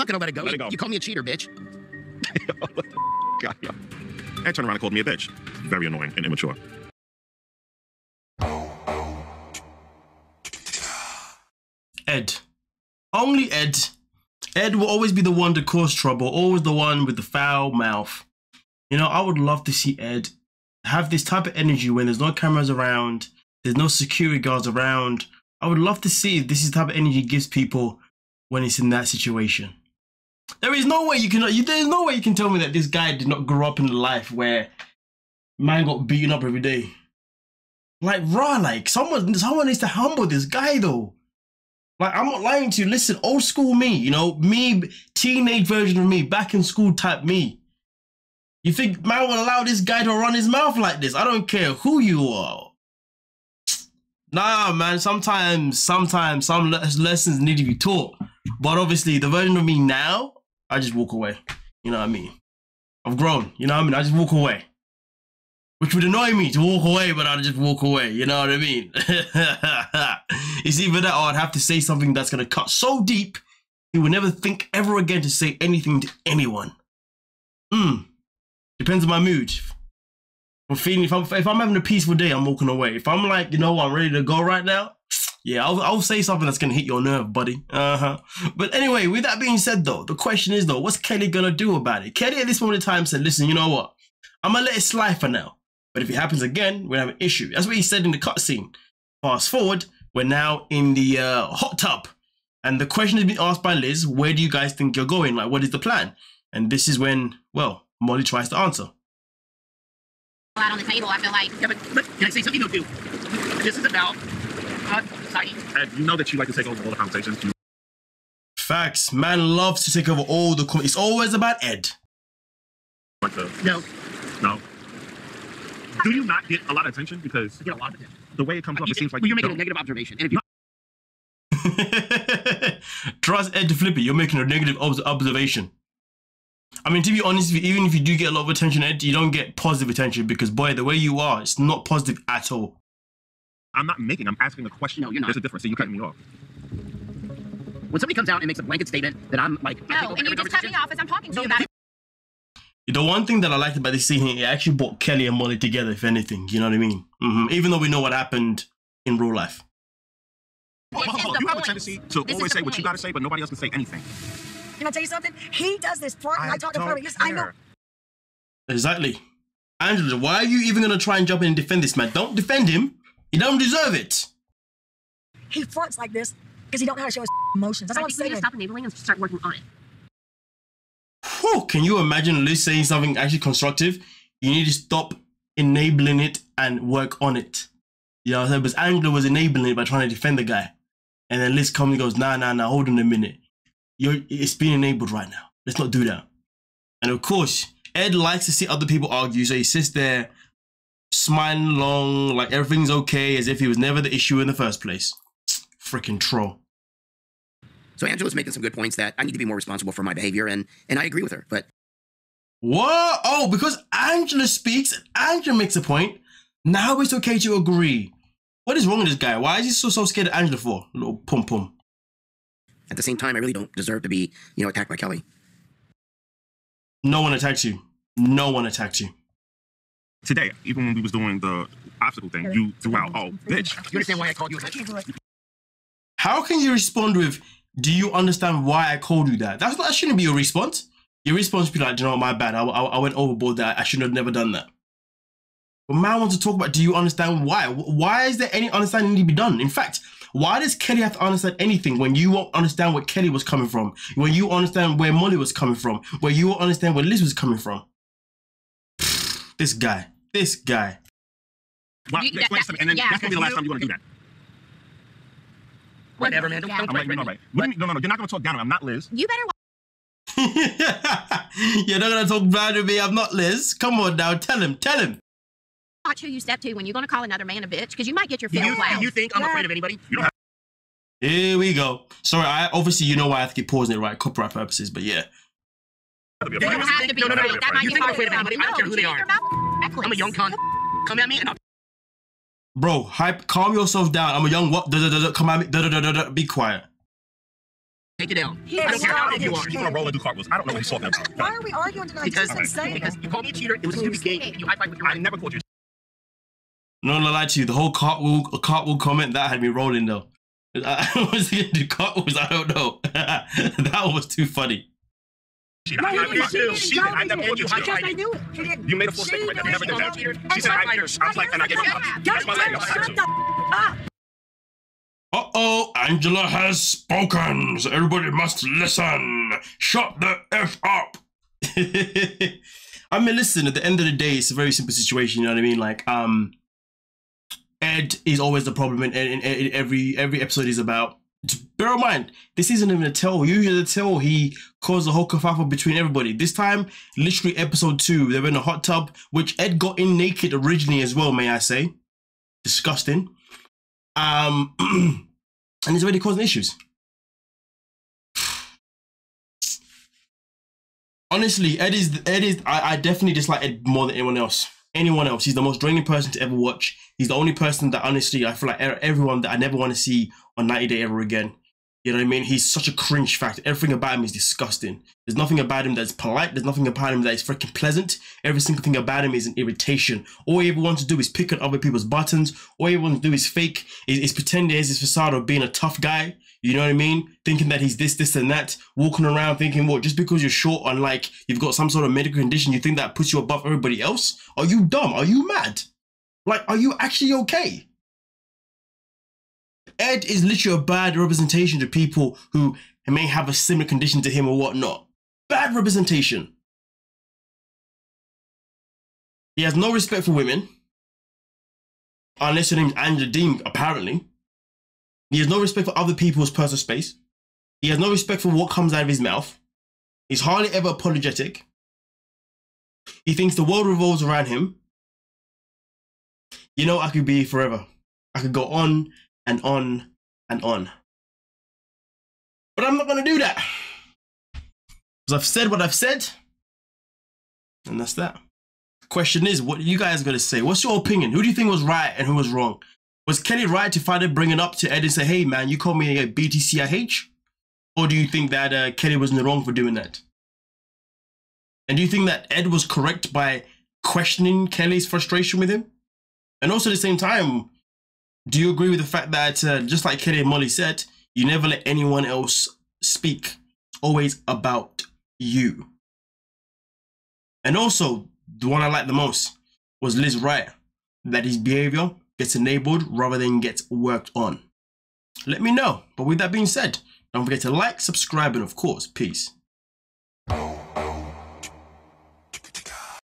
not gonna let it go. Let it go. You call me a cheater, bitch. God, yeah. And turned around and called me a bitch. Very annoying and immature. Ed. Only Ed. Ed will always be the one to cause trouble, always the one with the foul mouth. You know, I would love to see Ed have this type of energy when there's no cameras around, there's no security guards around. I would love to see if this is the type of energy he gives people when it's in that situation. There is no way you can, there's no way you can tell me that this guy did not grow up in a life where man got beaten up every day. Like, raw, like, someone needs to humble this guy, though. Like, I'm not lying to you. Listen, old school me, you know, me, teenage version of me, back in school type me. You think man will allow this guy to run his mouth like this? I don't care who you are. Nah, man, sometimes some lessons need to be taught. But obviously, the version of me now, I just walk away. You know what I mean? I've grown, you know what I mean? I just walk away. Which would annoy me to walk away, but I'd just walk away, you know what I mean? It's either that or I'd have to say something that's going to cut so deep, he would never think ever again to say anything to anyone. Depends on my mood. I'm feeling, if I'm having a peaceful day, I'm walking away. If I'm like, you know, I'm ready to go right now, yeah, I'll say something that's going to hit your nerve, buddy. But anyway, with that being said, though, the question is, though, what's Kelly going to do about it? Kelly at this moment in time said, listen, you know what? I'm going to let it slide for now. But if it happens again, we're going to have an issue. That's what he said in the cutscene. Fast forward, we're now in the hot tub. And the question has been asked by Liz, where do you guys think you're going? Like, what is the plan? And this is when, well, Molly tries to answer. Out on the table, I feel like. Yeah, but can I say something though, too? This is about society. Ed, you know that you like to take over all the conversations. Facts. Man loves to take over all the... It's always about Ed. No. No. Do you not get a lot of attention? Because I get a lot of attention. The way it comes off, it seems like you're making a negative observation. And if you trust Ed to flip it, you're making a negative observation. I mean, to be honest, even if you do get a lot of attention, Ed, you don't get positive attention because, boy, the way you are, it's not positive at all. I'm asking a question. No, you're not. There's a difference, so you're cutting me off. When somebody comes out and makes a blanket statement that I'm like... No, and you just cut me off as I'm talking to you about it. The one thing that I liked about this scene here, it actually brought Kelly and Molly together, if anything. You know what I mean? Even though we know what happened in real life. You have a tendency to always say what you got to say, but nobody else can say anything. Can I tell you something? He does this part, and I talk to her. Yes, I know. Exactly. Angela, why are you even going to try and jump in and defend this man? Don't defend him. He don't deserve it. He fronts like this because he don't know how to show his emotions. That's all I'm saying. You need to stop enabling and start working on it. Whew, can you imagine Liz saying something actually constructive? You need to stop enabling it and work on it. You know what I'm saying? Because Angela was enabling it by trying to defend the guy. And then Liz comes and goes, nah, hold on a minute. It's being enabled right now. Let's not do that. And of course, Ed likes to see other people argue, so he sits there smiling along like everything's okay, as if he was never the issue in the first place. Freaking troll. So Angela's making some good points that I need to be more responsible for my behavior, and I agree with her, but... What? Oh, because Angela speaks and Angela makes a point, now it's okay to agree. What is wrong with this guy? Why is he so scared of Angela for? Little pum-pum. At the same time, I really don't deserve to be, you know, attacked by Kelly. No one attacked you. No one attacked you. Today, even when we was doing the obstacle thing, you threw out, oh, bitch. You understand why I called you a bitch? How can you respond with, do you understand why I called you that? That shouldn't be your response. Your response should be like, you know what, my bad. I went overboard that. I should have never done that. But man wants to talk about, do you understand why? Why is there any understanding to be done? In fact, why does Kelly have to understand anything when you won't understand where Kelly was coming from? When you understand where Molly was coming from? Where you won't understand where Liz was coming from? This guy. Well, explain something, and then that's going to be the last time you're going to do that. Whatever, man. Don't I'm letting you know, right? No, you're not going to talk down to me. I'm not Liz. You better You're not going to talk bad to me. I'm not Liz. Come on now. Tell him. watch who you step to when you're going to call another man a bitch, because you might get your feelings loud. You think I'm afraid of anybody? Here we go. Sorry, obviously you know why I have to keep pausing it, right? Copyright purposes, but yeah. You don't have to be afraid. That might get afraid of anybody. I don't care who they are. I'm a young cunt. Come at me and I'll... Bro, calm yourself down. I'm a young what? Come at me. Be quiet. Take it down. He I don't is care how not old you are. He's gonna roll and do cartwheels. I don't know what he's talking about. Why are we arguing tonight? He's just insane. Because you called me a cheater. It was a stupid game. You high five with your I never called you. No, no, lie to you. The whole cartwheel comment that had me rolling though. I was gonna do cartwheels. I don't know. That was too funny. I never called you. Because they knew it. You made a full statement, but you never did that. She said, I was like, and I gave her a Guys, shut the up. Uh-oh, Angela has spoken, so everybody must listen. Shut the F up. I mean, listen, at the end of the day, it's a very simple situation, you know what I mean? Like, Ed is always the problem in every episode is about. Bear in mind, this isn't even a tell. Usually the tell, he caused a whole kerfuffle between everybody. This time, literally episode 2, they were in a hot tub, which Ed got in naked originally as well, may I say. Disgusting. And he's already causing issues. Honestly, Ed is I definitely dislike Ed more than anyone else. He's the most draining person to ever watch. He's the only person that honestly, I feel like everyone that I never want to see on 90 Day ever again. You know what I mean? He's such a cringe factor. Everything about him is disgusting. There's nothing about him that's polite. There's nothing about him that is freaking pleasant. Every single thing about him is an irritation. All he ever wants to do is pick on other people's buttons. All he ever wants to do is fake, is pretend he has this facade of being a tough guy. You know what I mean? Thinking that he's this, and that. Walking around thinking, what, just because you're short and like you've got some sort of medical condition, you think that puts you above everybody else? Are you dumb? Are you mad? Like, are you actually okay? Ed is literally a bad representation to people who may have a similar condition to him or whatnot. Bad representation. He has no respect for women. Unless your name's Angela Dean, apparently. He has no respect for other people's personal space. He has no respect for what comes out of his mouth. He's hardly ever apologetic. He thinks the world revolves around him. You know, I could be here forever. I could go on and on and on. But I'm not going to do that. Because I've said what I've said. And that's that. The question is, what are you guys going to say? What's your opinion? Who do you think was right and who was wrong? Was Kelly right to finally bring it up to Ed and say, hey man, you called me a BTCIH? Or do you think that Kelly was in the wrong for doing that? And do you think that Ed was correct by questioning Kelly's frustration with him? And also at the same time, do you agree with the fact that, just like Kelly and Molly said, you never let anyone else speak? It's always about you. And also, the one I liked the most was Liz Wright, that his behavior gets enabled rather than gets worked on. Let me know. But with that being said, don't forget to like, subscribe, and of course, peace.